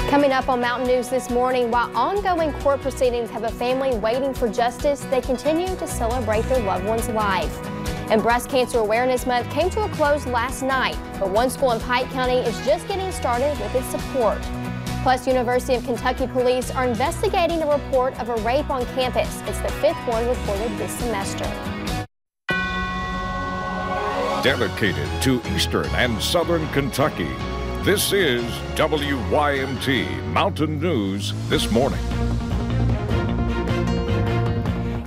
Coming up on Mountain News this morning, while ongoing court proceedings have a family waiting for justice, they continue to celebrate their loved one's life. And Breast Cancer Awareness Month came to a close last night, but one school in Pike County is just getting started with its support. Plus, University of Kentucky police are investigating a report of a rape on campus. It's the fifth one reported this semester. Dedicated to Eastern and Southern Kentucky, this is WYMT Mountain News This Morning.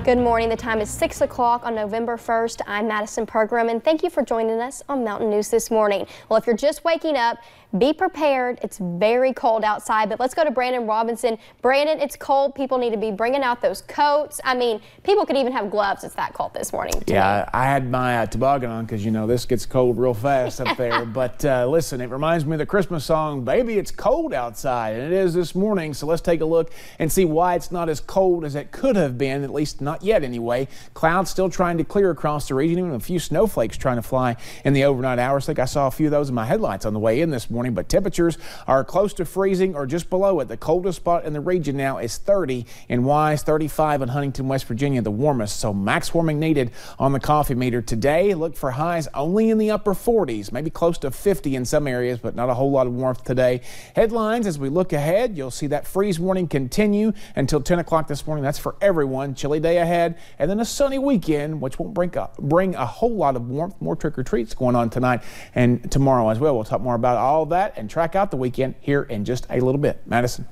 Good morning. The time is 6 o'clock on November 1st. I'm Madison Pergram, and thank you for joining us on Mountain News This Morning. Well, if you're just waking up, be prepared. It's very cold outside, but let's go to Brandon Robinson. Brandon, it's cold. People need to be bringing out those coats. I mean, people could even have gloves. It's that cold this morning. Yeah, I had my toboggan on because, you know, this gets cold real fast up there. But listen, it reminds me of the Christmas song, Baby, It's Cold Outside. And it is this morning, so let's take a look and see why it's not as cold as it could have been, at least not yet anyway. Clouds still trying to clear across the region, even a few snowflakes trying to fly in the overnight hours. I think I saw a few of those in my headlights on the way in this morning. But temperatures are close to freezing or just below it. The coldest spot in the region now is 30 in Wise, 35 in Huntington, West Virginia, the warmest. So max warming needed on the coffee meter today. Look for highs only in the upper 40s, maybe close to 50 in some areas, but not a whole lot of warmth today. Headlines as we look ahead, you'll see that freeze warning continue until 10 o'clock this morning. That's for everyone. Chilly day ahead, and then a sunny weekend, which won't bring a whole lot of warmth. More trick-or-treats going on tonight and tomorrow as well. We'll talk more about all that and track out the weekend here in just a little bit. Madison.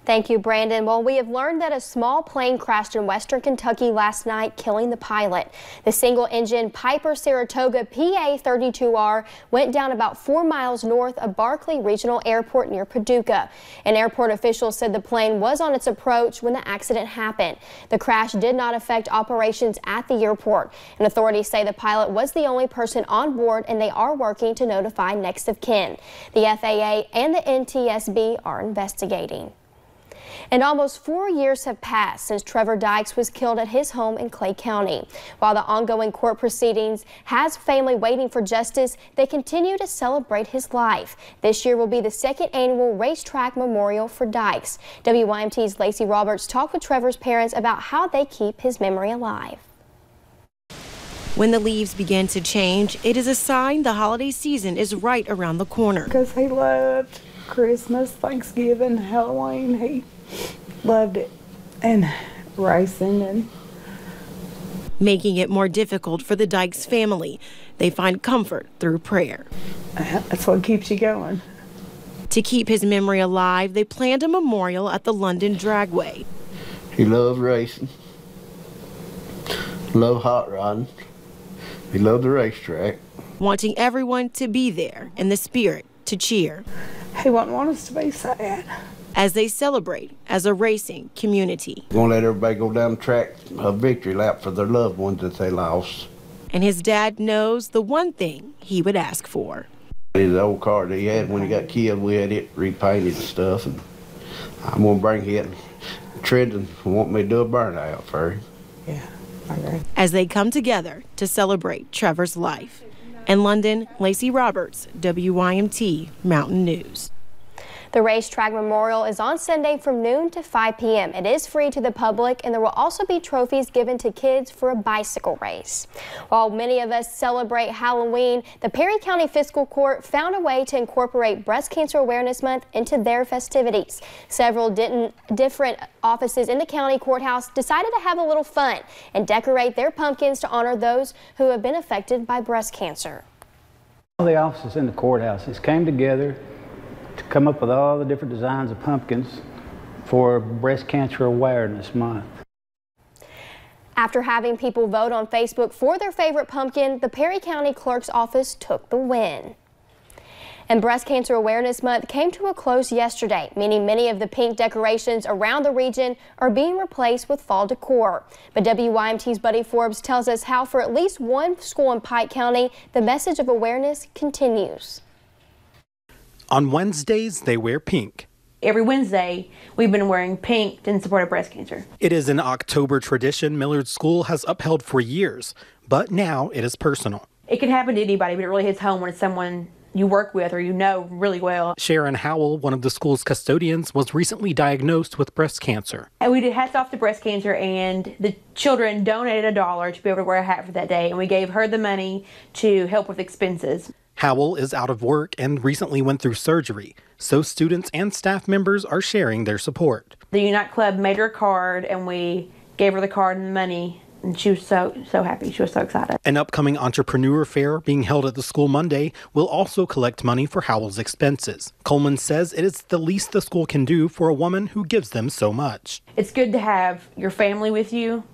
Thank you, Brandon. Well, we have learned that a small plane crashed in western Kentucky last night, killing the pilot. The single-engine Piper Saratoga PA-32R went down about 4 miles north of Barkley Regional Airport near Paducah. An airport official said the plane was on its approach when the accident happened. The crash did not affect operations at the airport, and authorities say the pilot was the only person on board, and they are working to notify next of kin. The FAA and the NTSB are investigating. And almost 4 years have passed since Trevor Dykes was killed at his home in Clay County. While the ongoing court proceedings has family waiting for justice, they continue to celebrate his life. This year will be the second annual racetrack memorial for Dykes. WYMT's Lacey Roberts talked with Trevor's parents about how they keep his memory alive. When the leaves begin to change, it is a sign the holiday season is right around the corner. Because he loved Christmas, Thanksgiving, Halloween. He loved it, and racing, and making it more difficult for the Dykes family. They find comfort through prayer. That's what keeps you going. To keep his memory alive, they planned a memorial at the London Dragway. He loved racing, loved hot rodding, he loved the racetrack. Wanting everyone to be there in the spirit to cheer. He wouldn't want us to be sad. As they celebrate as a racing community. We're going to let everybody go down the track, a victory lap for their loved ones that they lost. And his dad knows the one thing he would ask for. His old car that he had when he got killed, we had it repainted and stuff. And I'm going to bring it. Trenton want me to do a burnout for him. Yeah, I agree. As they come together to celebrate Trevor's life. In London, Lacey Roberts, WYMT Mountain News. The racetrack memorial is on Sunday from noon to 5 p.m. It is free to the public, and there will also be trophies given to kids for a bicycle race. While many of us celebrate Halloween, the Perry County Fiscal Court found a way to incorporate Breast Cancer Awareness Month into their festivities. Several different offices in the county courthouse decided to have a little fun and decorate their pumpkins to honor those who have been affected by breast cancer. All the offices in the courthouses came together to come up with all the different designs of pumpkins for Breast Cancer Awareness Month. After having people vote on Facebook for their favorite pumpkin, the Perry County Clerk's Office took the win. And Breast Cancer Awareness Month came to a close yesterday, meaning many of the pink decorations around the region are being replaced with fall decor. But WYMT's Buddy Forbes tells us how for at least one school in Pike County, the message of awareness continues. On Wednesdays, they wear pink. Every Wednesday, we've been wearing pink in support of breast cancer. It is an October tradition Millard School has upheld for years, but now it is personal. It can happen to anybody, but it really hits home when it's someone you work with or you know really well. Sharon Howell, one of the school's custodians, was recently diagnosed with breast cancer. And we did hats off to breast cancer, and the children donated $1 to be able to wear a hat for that day, and we gave her the money to help with expenses. Howell is out of work and recently went through surgery, so students and staff members are sharing their support. The Unite Club made her a card, and we gave her the card and the money, and she was so happy. She was so excited. An upcoming entrepreneur fair being held at the school Monday will also collect money for Howell's expenses. Coleman says it is the least the school can do for a woman who gives them so much. It's good to have your family with you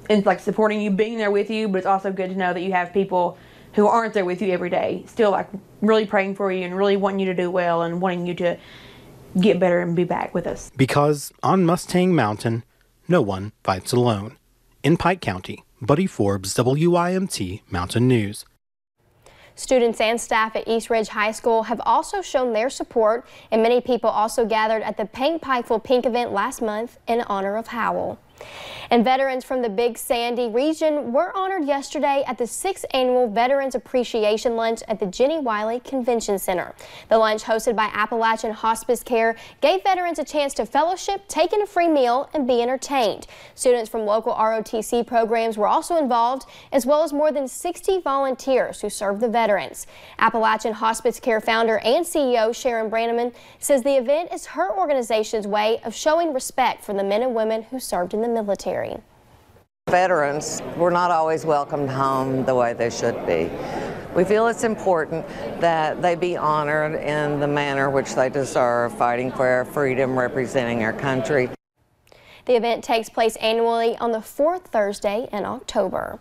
and like supporting you, being there with you, but it's also good to know that you have people who aren't there with you every day, still like really praying for you and really wanting you to do well and wanting you to get better and be back with us. Because on Mustang Mountain, no one fights alone. In Pike County, Buddy Forbes, WYMT Mountain News. Students and staff at East Ridge High School have also shown their support, and many people also gathered at the Paint Pikeville Pink event last month in honor of Howell. And veterans from the Big Sandy region were honored yesterday at the 6th Annual Veterans Appreciation Lunch at the Jenny Wiley Convention Center. The lunch, hosted by Appalachian Hospice Care, gave veterans a chance to fellowship, take in a free meal, and be entertained. Students from local ROTC programs were also involved, as well as more than 60 volunteers who served the veterans. Appalachian Hospice Care founder and CEO Sharon Branneman says the event is her organization's way of showing respect for the men and women who served in the military. Veterans were not always welcomed home the way they should be. We feel it's important that they be honored in the manner which they deserve, fighting for our freedom, representing our country. The event takes place annually on the 4th Thursday in October.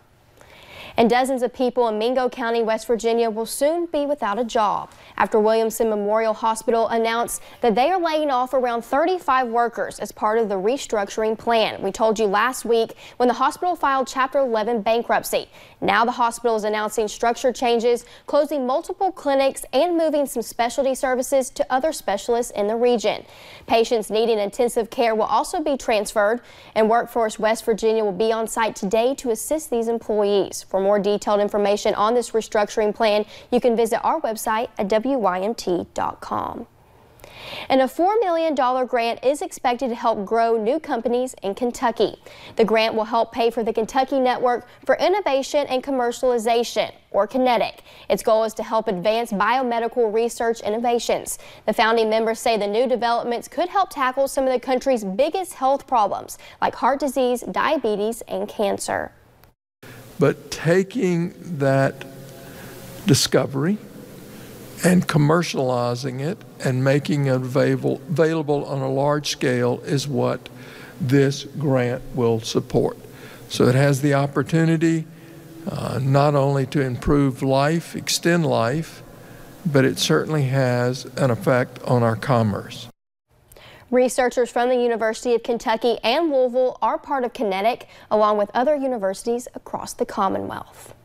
And dozens of people in Mingo County, West Virginia will soon be without a job after Williamson Memorial Hospital announced that they are laying off around 35 workers as part of the restructuring plan. We told you last week when the hospital filed Chapter 11 bankruptcy. Now the hospital is announcing structure changes, closing multiple clinics and moving some specialty services to other specialists in the region. Patients needing intensive care will also be transferred, and Workforce West Virginia will be on site today to assist these employees. For more detailed information on this restructuring plan, you can visit our website at WYMT.com. And a $4 million grant is expected to help grow new companies in Kentucky. The grant will help pay for the Kentucky Network for Innovation and Commercialization, or Kinetic. Its goal is to help advance biomedical research innovations. The founding members say the new developments could help tackle some of the country's biggest health problems, like heart disease, diabetes, and cancer. But taking that discovery and commercializing it and making it available on a large scale is what this grant will support. So it has the opportunity not only to improve life, extend life, but it certainly has an effect on our commerce. Researchers from the University of Kentucky and Louisville are part of Kinetic, along with other universities across the Commonwealth.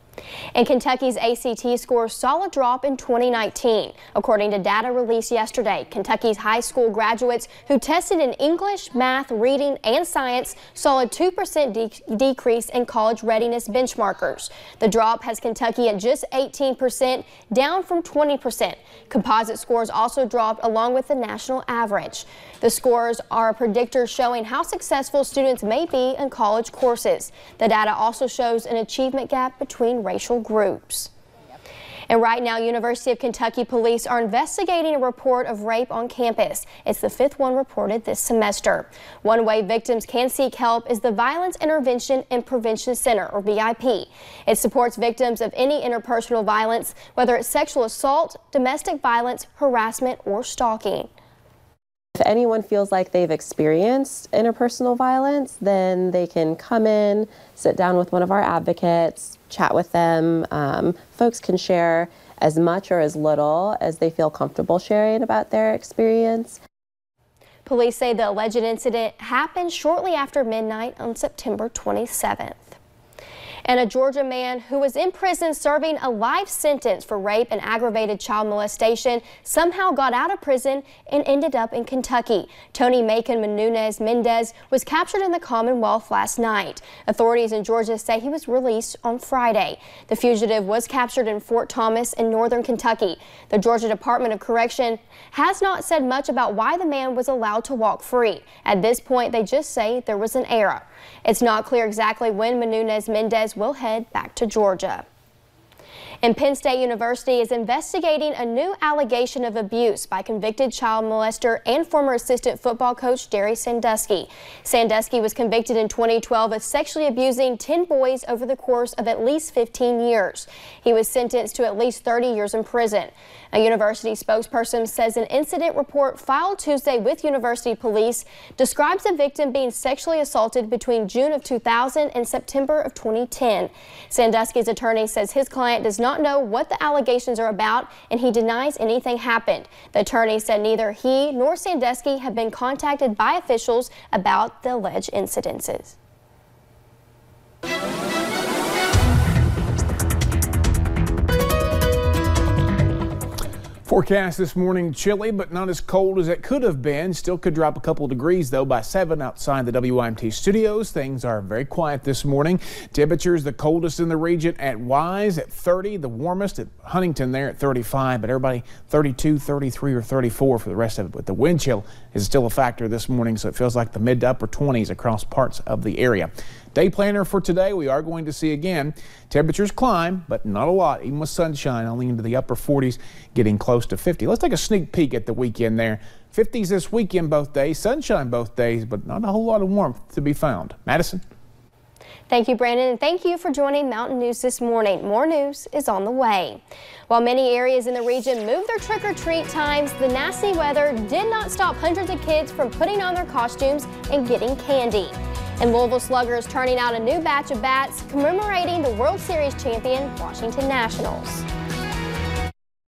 And Kentucky's ACT scores saw a drop in 2019. According to data released yesterday, Kentucky's high school graduates who tested in English, math, reading, and science saw a 2% decrease in college readiness benchmarkers. The drop has Kentucky at just 18%, down from 20%. Composite scores also dropped along with the national average. The scores are a predictor showing how successful students may be in college courses. The data also shows an achievement gap between racial groups. And right now, University of Kentucky police are investigating a report of rape on campus. It's the 5th one reported this semester. One way victims can seek help is the Violence Intervention and Prevention Center, or VIP. It supports victims of any interpersonal violence, whether it's sexual assault, domestic violence, harassment, or stalking. If anyone feels like they've experienced interpersonal violence, then they can come in, sit down with one of our advocates, chat with them. Folks can share as much or as little as they feel comfortable sharing about their experience. Police say the alleged incident happened shortly after midnight on September 27th. And a Georgia man who was in prison serving a life sentence for rape and aggravated child molestation somehow got out of prison and ended up in Kentucky. Tony Macon Mendez was captured in the Commonwealth last night. Authorities in Georgia say he was released on Friday. The fugitive was captured in Fort Thomas in northern Kentucky. The Georgia Department of Correction has not said much about why the man was allowed to walk free. At this point, they just say there was an error. It's not clear exactly when Mendez will head back to Georgia. And Penn State University is investigating a new allegation of abuse by convicted child molester and former assistant football coach Sandusky. Sandusky was convicted in 2012 of sexually abusing 10 boys over the course of at least 15 years. He was sentenced to at least 30 years in prison. A university spokesperson says an incident report filed Tuesday with university police describes the victim being sexually assaulted between June of 2000 and September of 2010. Sandusky's attorney says his client does not know what the allegations are about, and he denies anything happened. The attorney said neither he nor Sandusky have been contacted by officials about the alleged incidences. Forecast this morning, chilly, but not as cold as it could have been. Still could drop a couple of degrees, though, by 7 outside the WYMT studios. Things are very quiet this morning. Temperatures the coldest in the region at Wise at 30, the warmest at Huntington there at 35, but everybody 32, 33, or 34 for the rest of it. But the wind chill is still a factor this morning, so it feels like the mid to upper 20s across parts of the area. Day planner for today, we are going to see again temperatures climb, but not a lot, even with sunshine only into the upper 40s, getting close to 50. Let's take a sneak peek at the weekend there. 50s this weekend both days, sunshine both days, but not a whole lot of warmth to be found. Madison? Thank you, Brandon, and thank you for joining Mountain News this morning. More news is on the way. While many areas in the region moved their trick-or-treat times, the nasty weather did not stop hundreds of kids from putting on their costumes and getting candy. And Louisville Sluggers turning out a new batch of bats commemorating the World Series champion Washington Nationals.